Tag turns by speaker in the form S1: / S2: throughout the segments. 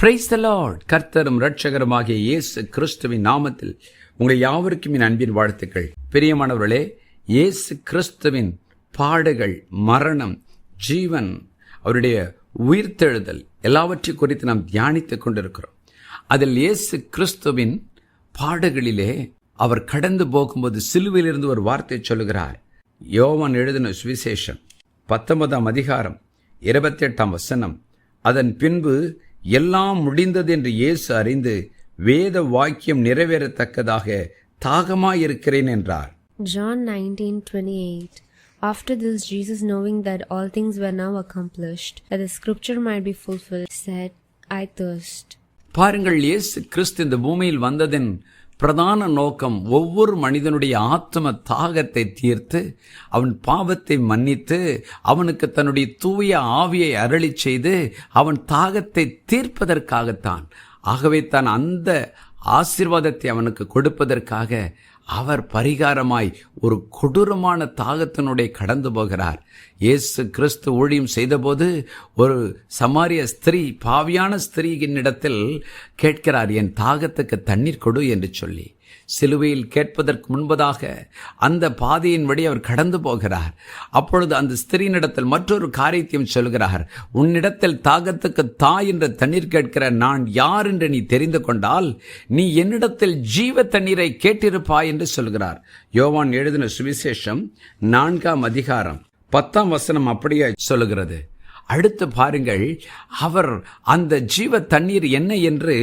S1: Praise the Lord. கர்த்தரும் இரட்சகருமாகிய இயேசு கிறிஸ்துவின் நாமத்தில் உங்கள் யாவருக்கும் என் அன்பின் வாழ்த்துக்கள். பிரியமானவர்களே, இயேசு கிறிஸ்துவின் பாடுகள், மரணம், ஜீவன், அவருடைய உயிர்த்தெழுதல் எல்லாவற்றை குறித்து நாம் தியானித்துக் கொண்டிருக்கிறோம். அதில் இயேசு கிறிஸ்துவின் பாடுகளிலே அவர் கடந்து போகும்போது சிலுவையிலிருந்து ஒரு வார்த்தை சொல்லுகிறார். யோவான் எழுதின சுவிசேஷம் 19ஆம் அதிகாரம் 28ஆம் வசனம். அதன் பின்பு எல்லாம் முடிந்தது என்று இயேசு அறிந்து வேத வாக்கியம் நிறைவேறத்தக்கதாக தாகமாயிருக்கிறேன் என்றார்.
S2: John 19:28. After this, Jesus, knowing that all things were now accomplished, that the scripture might be fulfilled, said, I thirst.
S1: பாருங்கள், இயேசு கிறிஸ்து இந்த பூமியில் வந்ததின் பிரதான நோக்கம் ஒவ்வொரு மனிதனுடைய ஆத்ம தாகத்தை தீர்த்து அவன் பாவத்தை மன்னித்து அவனுக்கு தன்னுடைய தூய ஆவியை அருளி செய்து அவன் தாகத்தை தீர்ப்பதற்காகத்தான். ஆகவே தான் அந்த ஆசீர்வாதத்தை அவனுக்கு கொடுப்பதற்காக அவர் பரிகாரமாய் ஒரு கொடூரமான தாகத்தினுடைய கடந்து போகிறார். இயேசு கிறிஸ்து ஊழியம் செய்தபோது ஒரு சமாரிய ஸ்திரீ, பாவியான ஸ்திரீயின் இடத்தில் கேட்கிறார், என் தாகத்துக்கு தண்ணீர் கொடு என்று சொல்லி. சிலுவையில் கேட்பதற்கு முன்பதாக அந்த பாதையின் வழி அவர் கடந்து போகிறார். அப்பொழுது அந்த ஸ்திரீனிடத்தில் மற்றொரு காரியத்தையும் சொல்கிறார். உன்னிடத்தில் தாகத்துக்கு தா என்ற தண்ணீர் கேட்கிற நான் யார் என்று நீ தெரிந்து கொண்டால் நீ என்னிடத்தில் ஜீவ தண்ணீரை கேட்டிருப்பாய் என்று சொல்கிறார். யோவான் எழுதின சுவிசேஷம் 4ஆம் அதிகாரம் 10ஆம் வசனம் அப்படியே சொல்லுகிறது. அடுத்து பாருங்கள், அவர் அந்த ஜீவ தண்ணீர் என்ன என்று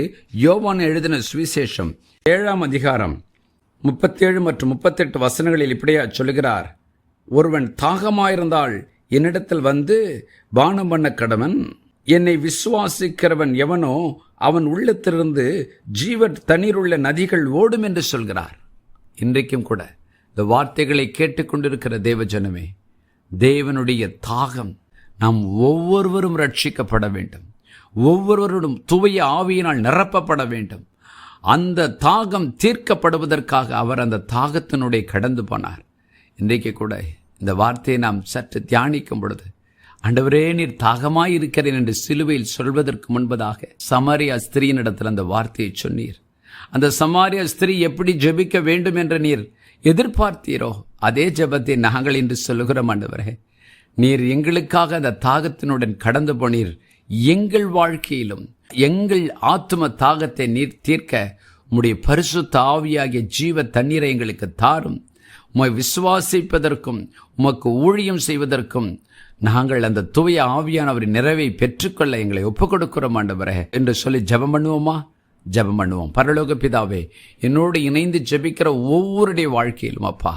S1: யோவான் எழுதின சுவிசேஷம் 7ஆம் அதிகாரம் 37 மற்றும் 38 வசனங்களில் இப்படியா சொல்லுகிறார். ஒருவன் தாகமாயிருந்தால் என்னிடத்தில் வந்து பானம் பண்ண கடவன். என்னை விசுவாசிக்கிறவன் எவனோ அவன் உள்ளத்திலிருந்து ஜீவ தண்ணீருள்ள நதிகள் ஓடும் என்று சொல்கிறார். இன்றைக்கும் கூட இந்த வார்த்தைகளை கேட்டுக்கொண்டிருக்கிற தேவஜனமே, தேவனுடைய தாகம், நாம் ஒவ்வொருவரும் ரட்சிக்கப்பட வேண்டும். ஒவ்வொருவரும் தூய ஆவியினால் நிரப்பப்பட வேண்டும். அந்த தாகம் தீர்க்கப்படுவதற்காக அவர் அந்த தாகத்தினுடைய கடந்து போனார். இன்றைக்கு கூட இந்த வார்த்தையை நாம் சற்று தியானிக்கும் பொழுது, ஆண்டவரே நீர் தாகமாய் இருக்கிறேன் என்று சிலுவையில் சொல்வதற்கு முன்பதாக சமாரியா ஸ்திரீயினிடத்தில் அந்த வார்த்தையை சொன்னீர். அந்த சமாரியா ஸ்திரீ எப்படி ஜெபிக்க வேண்டும் என்று நீர் எதிர்பார்த்தீரோ அதே ஜெபத்தை நாங்கள் இன்று சொல்லுகிறோம். ஆண்டவரே, நீர் எங்களுக்காக அந்த தாகத்தினுடன் கடந்து போனீர். எங்கள் வாழ்க்கையிலும் எங்கள் ஆத்தும தாகத்தை நீர் தீர்க்க உம்முடைய பரிசுத்த ஆவியாகிய ஜீவ தண்ணீரை எங்களுக்கு தாரும். உம்மை விசுவாசிப்பதற்கும் உமக்கு ஊழியம் செய்வதற்கும் நாங்கள் அந்த தூய ஆவியானவரின் நிறைவை பெற்றுக்கொள்ள எங்களை ஒப்புக் கொடுக்கிறோம் ஆண்டவரே என்று சொல்லி ஜெபம் பண்ணுவோமா? ஜெபம் பண்ணுவோம். பரலோக பிதாவே, என்னோடு இணைந்து ஜெபிக்கிற ஒவ்வொருடைய வாழ்க்கையிலும் அப்பா,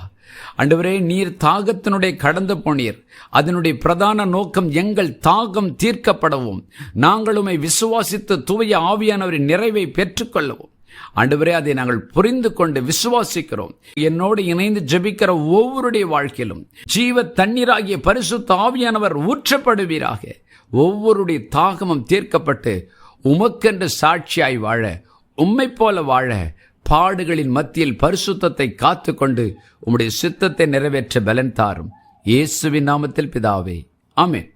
S1: ஆண்டவரே நீர் தாகத்தினுடைய கடந்து போனீர். அதனுடைய பிரதான நோக்கம் எங்கள் தாகம் தீர்க்கப்படவும் நாங்களுமே விசுவாசித்து தூய ஆவியானவரின் நிறைவை பெற்றுக்கொள்ளவும். ஆண்டவரே, அதை நாங்கள் புரிந்து கொண்டு விசுவாசிக்கிறோம். என்னோடு இணைந்து ஜெபிக்கிற ஒவ்வொருடைய வாழ்க்கையிலும் ஜீவ தண்ணீராகிய பரிசுத்த ஆவியானவர் ஊற்றப்படுவீராக. ஒவ்வொருடைய தாகமும் தீர்க்கப்பட்டு உமக்கென்று சாட்சியாய் வாழ, உம்மை போல வாழ, பாடுகளின் மத்தியில் பரிசுத்தத்தை காத்து கொண்டு உம்முடைய சித்தத்தை நிறைவேற்ற பலன் தாரும். இயேசுவின் நாமத்தில் பிதாவே, ஆமென்.